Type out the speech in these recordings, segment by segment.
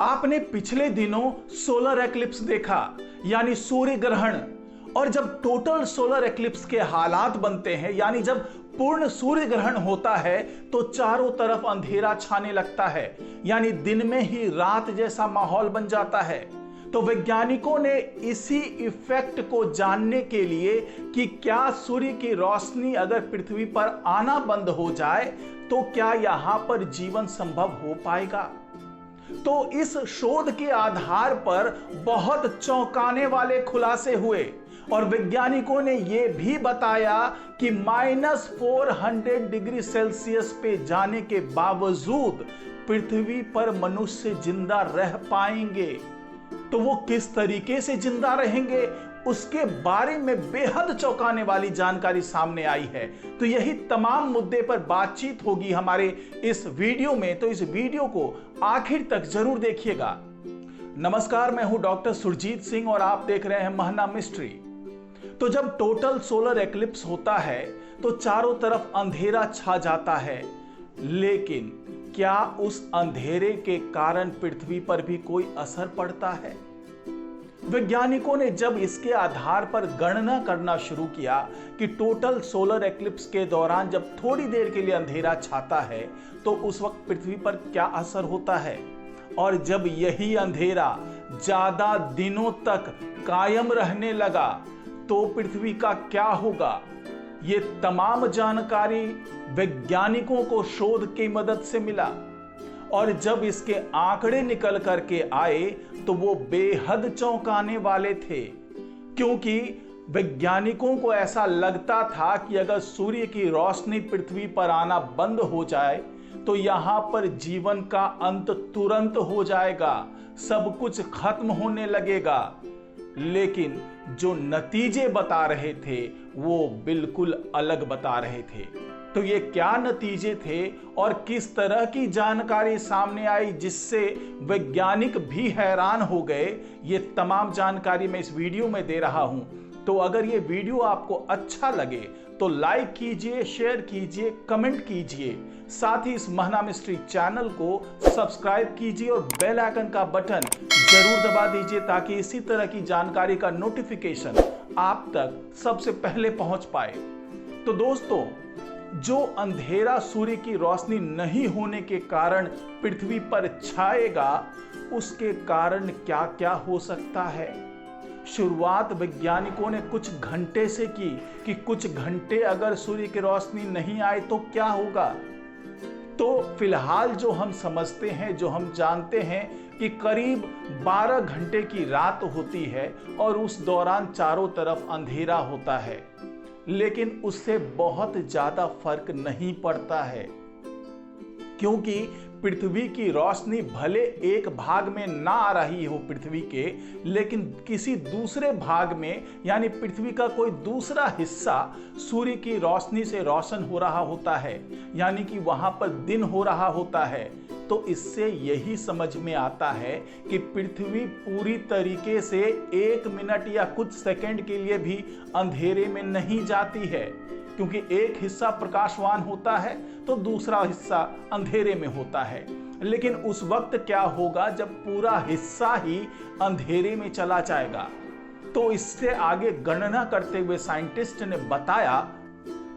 आपने पिछले दिनों सोलर एक्लिप्स देखा, यानी सूर्य ग्रहण। और जब टोटल सोलर एक्लिप्स के हालात बनते हैं, यानी जब पूर्ण सूर्य ग्रहण होता है, तो चारों तरफ अंधेरा छाने लगता है, यानी दिन में ही रात जैसा माहौल बन जाता है। तो वैज्ञानिकों ने इसी इफेक्ट को जानने के लिए कि क्या सूर्य की रोशनी अगर पृथ्वी पर आना बंद हो जाए तो क्या यहां पर जीवन संभव हो पाएगा। तो इस शोध के आधार पर बहुत चौंकाने वाले खुलासे हुए और वैज्ञानिकों ने यह भी बताया कि -400 डिग्री सेल्सियस पे जाने के बावजूद पृथ्वी पर मनुष्य जिंदा रह पाएंगे। तो वो किस तरीके से जिंदा रहेंगे, उसके बारे में बेहद चौंकाने वाली जानकारी सामने आई है। तो यही तमाम मुद्दे पर बातचीत होगी हमारे इस वीडियो में, तो इस वीडियो को आखिर तक जरूर देखिएगा। नमस्कार, मैं हूं डॉक्टर सुरजीत सिंह और आप देख रहे हैं महना मिस्ट्री। तो जब टोटल सोलर एक्लिप्स होता है तो चारों तरफ अंधेरा छा जाता है, लेकिन क्या उस अंधेरे के कारण पृथ्वी पर भी कोई असर पड़ता है। वैज्ञानिकों ने जब इसके आधार पर गणना करना शुरू किया कि टोटल सोलर एक्लिप्स के दौरान जब थोड़ी देर के लिए अंधेरा छाता है तो उस वक्त पृथ्वी पर क्या असर होता है, और जब यही अंधेरा ज्यादा दिनों तक कायम रहने लगा तो पृथ्वी का क्या होगा। ये तमाम जानकारी वैज्ञानिकों को शोध की मदद से मिला और जब इसके आंकड़े निकल करके आए तो वो बेहद चौंकाने वाले थे, क्योंकि वैज्ञानिकों को ऐसा लगता था कि अगर सूर्य की रोशनी पृथ्वी पर आना बंद हो जाए तो यहां पर जीवन का अंत तुरंत हो जाएगा, सब कुछ खत्म होने लगेगा। लेकिन जो नतीजे बता रहे थे वो बिल्कुल अलग बता रहे थे। तो ये क्या नतीजे थे और किस तरह की जानकारी सामने आई जिससे वैज्ञानिक भी हैरान हो गए, ये तमाम जानकारी मैं इस वीडियो में दे रहा हूं। तो अगर ये वीडियो आपको अच्छा लगे तो लाइक कीजिए, शेयर कीजिए, कमेंट कीजिए, साथ ही इस महना मिस्ट्री चैनल को सब्सक्राइब कीजिए और बेल आइकन का बटन जरूर दबा दीजिए ताकि इसी तरह की जानकारी का नोटिफिकेशन आप तक सबसे पहले पहुंच पाए। तो दोस्तों, जो अंधेरा सूर्य की रोशनी नहीं होने के कारण पृथ्वी पर छाएगा, उसके कारण क्या क्या हो सकता है। शुरुआत वैज्ञानिकों ने कुछ घंटे से की कि कुछ घंटे अगर सूर्य की रोशनी नहीं आए तो क्या होगा। तो फिलहाल जो हम समझते हैं, जो हम जानते हैं कि करीब 12 घंटे की रात होती है और उस दौरान चारों तरफ अंधेरा होता है, लेकिन उससे बहुत ज्यादा फर्क नहीं पड़ता है, क्योंकि पृथ्वी की रोशनी भले एक भाग में ना आ रही हो पृथ्वी के, लेकिन किसी दूसरे भाग में, यानी पृथ्वी का कोई दूसरा हिस्सा सूर्य की रोशनी से रोशन हो रहा होता है, यानी कि वहां पर दिन हो रहा होता है। तो इससे यही समझ में आता है कि पृथ्वी पूरी तरीके से 1 मिनट या कुछ सेकंड के लिए भी अंधेरे में नहीं जाती है, क्योंकि एक हिस्सा प्रकाशवान होता है तो दूसरा हिस्सा अंधेरे में होता है। लेकिन उस वक्त क्या होगा जब पूरा हिस्सा ही अंधेरे में चला जाएगा। तो इससे आगे गणना करते हुए साइंटिस्ट ने बताया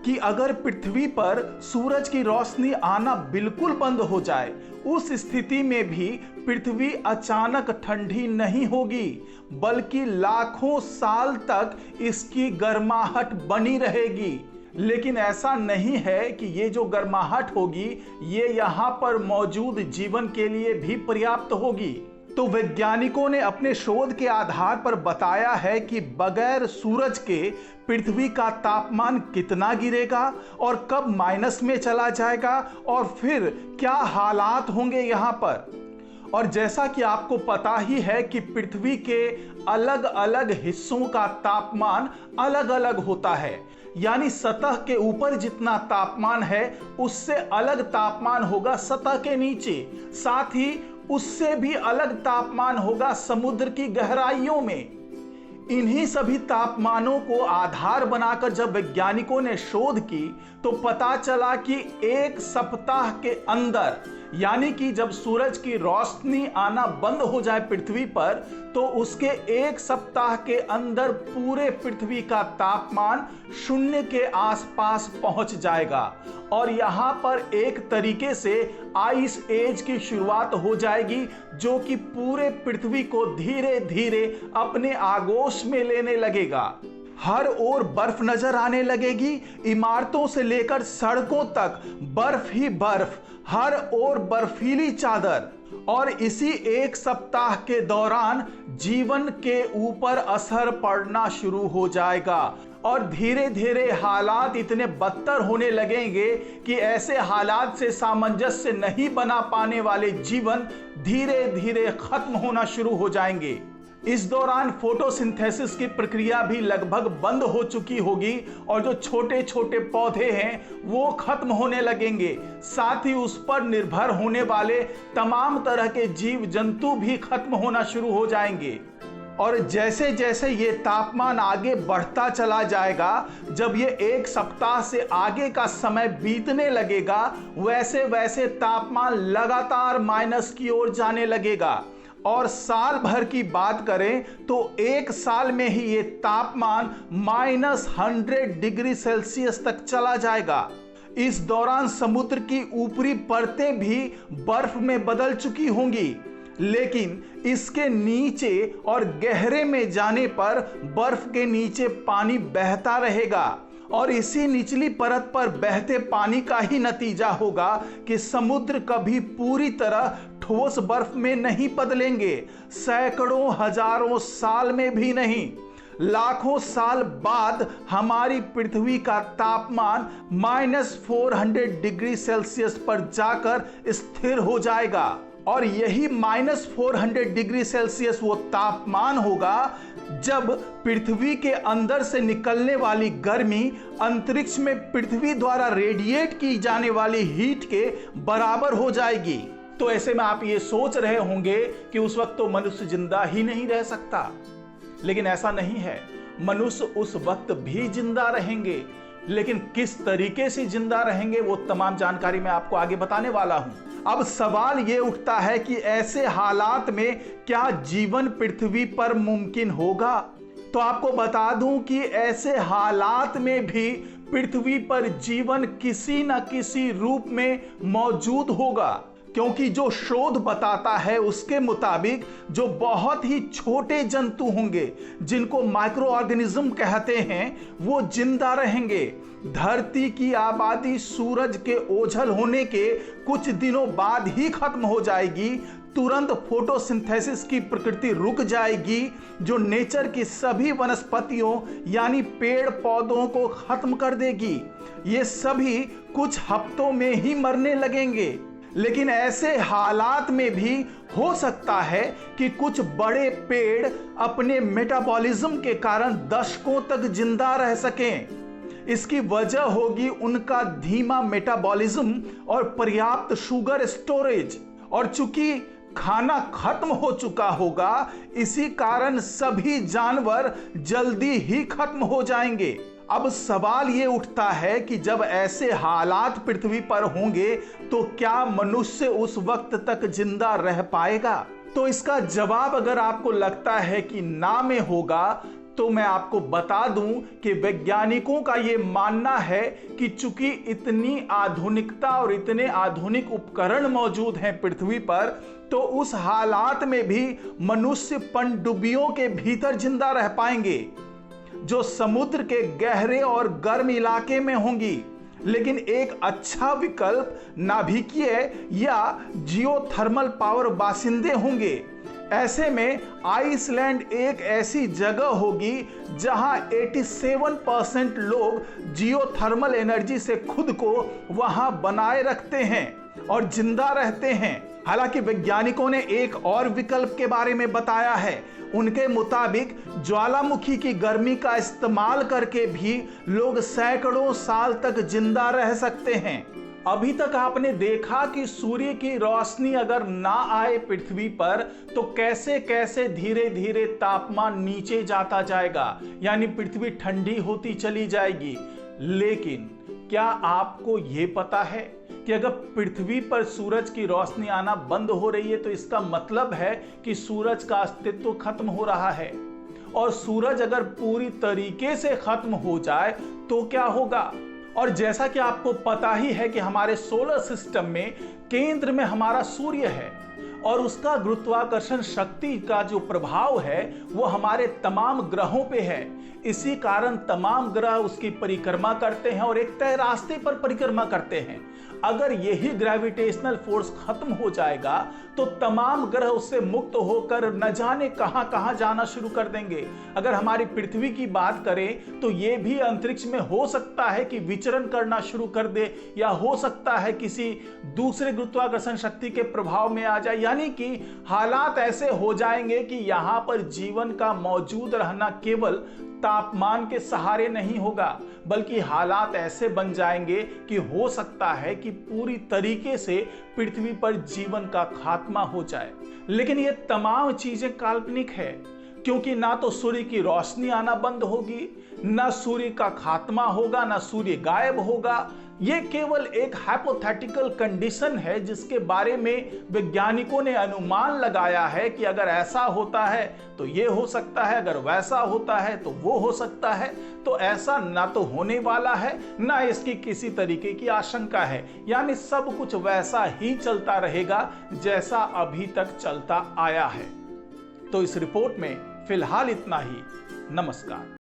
कि अगर पृथ्वी पर सूरज की रोशनी आना बिल्कुल बंद हो जाए, उस स्थिति में भी पृथ्वी अचानक ठंडी नहीं होगी, बल्कि लाखों साल तक इसकी गर्माहट बनी रहेगी। लेकिन ऐसा नहीं है कि ये जो गर्माहट होगी ये यहाँ पर मौजूद जीवन के लिए भी पर्याप्त होगी। तो वैज्ञानिकों ने अपने शोध के आधार पर बताया है कि बगैर सूरज के पृथ्वी का तापमान कितना गिरेगा और कब माइनस में चला जाएगा और फिर क्या हालात होंगे यहाँ पर। और जैसा कि आपको पता ही है कि पृथ्वी के अलग अलग हिस्सों का तापमान अलग अलग होता है, यानी सतह के ऊपर जितना तापमान है उससे अलग तापमान होगा सतह के नीचे, साथ ही उससे भी अलग तापमान होगा समुद्र की गहराइयों में। इन्हीं सभी तापमानों को आधार बनाकर जब वैज्ञानिकों ने शोध की तो पता चला कि एक सप्ताह के अंदर, यानी कि जब सूरज की रोशनी आना बंद हो जाए पृथ्वी पर, तो उसके एक सप्ताह के अंदर पूरे पृथ्वी का तापमान शून्य के आसपास पहुंच जाएगा और यहां पर एक तरीके से आइस एज की शुरुआत हो जाएगी, जो कि पूरे पृथ्वी को धीरे धीरे अपने आगोश में लेने लगेगा। हर ओर बर्फ नजर आने लगेगी, इमारतों से लेकर सड़कों तक बर्फ ही बर्फ, हर ओर बर्फीली चादर। और इसी एक सप्ताह के दौरान जीवन के ऊपर असर पड़ना शुरू हो जाएगा और धीरे धीरे हालात इतने बदतर होने लगेंगे कि ऐसे हालात से सामंजस्य नहीं बना पाने वाले जीवन धीरे धीरे खत्म होना शुरू हो जाएंगे। इस दौरान फोटोसिंथेसिस की प्रक्रिया भी लगभग बंद हो चुकी होगी और जो छोटे छोटे पौधे हैं वो खत्म होने लगेंगे। साथ ही उस पर निर्भर होने वाले तमाम तरह के जीव जंतु भी खत्म होना शुरू हो जाएंगे। और जैसे जैसे ये तापमान आगे बढ़ता चला जाएगा, जब ये एक सप्ताह से आगे का समय बीतने लगेगा, वैसे वैसे तापमान लगातार माइनस की ओर जाने लगेगा। और साल भर की बात करें तो एक साल में ही ये तापमान -100 डिग्री सेल्सियस तक चला जाएगा। इस दौरान समुद्र की ऊपरी परतें भी बर्फ में बदल चुकी होंगी, लेकिन इसके नीचे और गहरे में जाने पर बर्फ के नीचे पानी बहता रहेगा और इसी निचली परत पर बहते पानी का ही नतीजा होगा कि समुद्र कभी पूरी तरह ठोस बर्फ में नहीं बदलेंगे। सैकड़ों हजारों साल में भी नहीं, लाखों साल बाद हमारी पृथ्वी का तापमान -400 डिग्री सेल्सियस पर जाकर स्थिर हो जाएगा और यही -400 डिग्री सेल्सियस वो तापमान होगा जब पृथ्वी के अंदर से निकलने वाली गर्मी अंतरिक्ष में पृथ्वी द्वारा रेडिएट की जाने वाली हीट के बराबर हो जाएगी। तो ऐसे में आप ये सोच रहे होंगे कि उस वक्त तो मनुष्य जिंदा ही नहीं रह सकता, लेकिन ऐसा नहीं है। मनुष्य उस वक्त भी जिंदा रहेंगे, लेकिन किस तरीके से जिंदा रहेंगे वो तमाम जानकारी मैं आपको आगे बताने वाला हूं। अब सवाल ये उठता है कि ऐसे हालात में क्या जीवन पृथ्वी पर मुमकिन होगा? तो आपको बता दूं कि ऐसे हालात में भी पृथ्वी पर जीवन किसी न किसी रूप में मौजूद होगा, क्योंकि जो शोध बताता है उसके मुताबिक जो बहुत ही छोटे जंतु होंगे जिनको माइक्रो ऑर्गेनिज्म कहते हैं वो जिंदा रहेंगे। धरती की आबादी सूरज के ओझल होने के कुछ दिनों बाद ही खत्म हो जाएगी। तुरंत फोटोसिंथेसिस की प्रकृति रुक जाएगी, जो नेचर की सभी वनस्पतियों यानी पेड़ पौधों को खत्म कर देगी। ये सभी कुछ हफ्तों में ही मरने लगेंगे। लेकिन ऐसे हालात में भी हो सकता है कि कुछ बड़े पेड़ अपने मेटाबॉलिज्म के कारण दशकों तक जिंदा रह सकें। इसकी वजह होगी उनका धीमा मेटाबॉलिज्म और पर्याप्त शुगर स्टोरेज। और चूंकि खाना खत्म हो चुका होगा, इसी कारण सभी जानवर जल्दी ही खत्म हो जाएंगे। अब सवाल ये उठता है कि जब ऐसे हालात पृथ्वी पर होंगे तो क्या मनुष्य उस वक्त तक जिंदा रह पाएगा? तो इसका जवाब अगर आपको लगता है कि ना में होगा, तो मैं आपको बता दूं कि वैज्ञानिकों का ये मानना है कि चूंकि इतनी आधुनिकता और इतने आधुनिक उपकरण मौजूद हैं पृथ्वी पर, तो उस हालात में भी मनुष्य पनडुब्बियों के भीतर जिंदा रह पाएंगे जो समुद्र के गहरे और गर्म इलाके में होंगी। लेकिन एक अच्छा विकल्प नाभिकीय या जियोथर्मल पावर बासिंदे होंगे। ऐसे में आइसलैंड एक ऐसी जगह होगी जहां 87% लोग जियोथर्मल एनर्जी से खुद को वहां बनाए रखते हैं और जिंदा रहते हैं। हालांकि वैज्ञानिकों ने एक और विकल्प के बारे में बताया है। उनके मुताबिक ज्वालामुखी की गर्मी का इस्तेमाल करके भी लोग सैकड़ों साल तक जिंदा रह सकते हैं। अभी तक आपने देखा कि सूर्य की रोशनी अगर ना आए पृथ्वी पर तो कैसे कैसे धीरे धीरे तापमान नीचे जाता जाएगा, यानी पृथ्वी ठंडी होती चली जाएगी। लेकिन क्या आपको यह पता है कि अगर पृथ्वी पर सूरज की रोशनी आना बंद हो रही है तो इसका मतलब है कि सूरज का अस्तित्व खत्म हो रहा है। और सूरज अगर पूरी तरीके से खत्म हो जाए तो क्या होगा? और जैसा कि आपको पता ही है कि हमारे सोलर सिस्टम में केंद्र में हमारा सूर्य है और उसका गुरुत्वाकर्षण शक्ति का जो प्रभाव है वो हमारे तमाम ग्रहों पे है। इसी कारण तमाम ग्रह उसकी परिक्रमा करते हैं और एक तय रास्ते पर परिक्रमा करते हैं। अगर यही ग्रेविटेशनल फोर्स खत्म हो जाएगा तो तमाम ग्रह उससे मुक्त होकर न जाने कहां कहां जाना शुरू कर देंगे। अगर हमारी पृथ्वी की बात करें तो ये भी अंतरिक्ष में हो सकता है कि विचरण करना शुरू कर दे या हो सकता है किसी दूसरे गुरुत्वाकर्षण शक्ति के प्रभाव में आ जाए। यानी कि हालात ऐसे हो जाएंगे कि यहां पर जीवन का मौजूद रहना केवल तापमान के सहारे नहीं होगा, बल्कि हालात ऐसे बन जाएंगे कि हो सकता है कि पूरी तरीके से पृथ्वी पर जीवन का खात्मा हो जाए। लेकिन ये तमाम चीजें काल्पनिक है, क्योंकि ना तो सूर्य की रोशनी आना बंद होगी, ना सूर्य का खात्मा होगा, ना सूर्य गायब होगा। ये केवल एक हाइपोथेटिकल कंडीशन है जिसके बारे में वैज्ञानिकों ने अनुमान लगाया है कि अगर ऐसा होता है तो ये हो सकता है, अगर वैसा होता है तो वो हो सकता है। तो ऐसा ना तो होने वाला है, ना इसकी किसी तरीके की आशंका है। यानी सब कुछ वैसा ही चलता रहेगा जैसा अभी तक चलता आया है। तो इस रिपोर्ट में फिलहाल इतना ही। नमस्कार।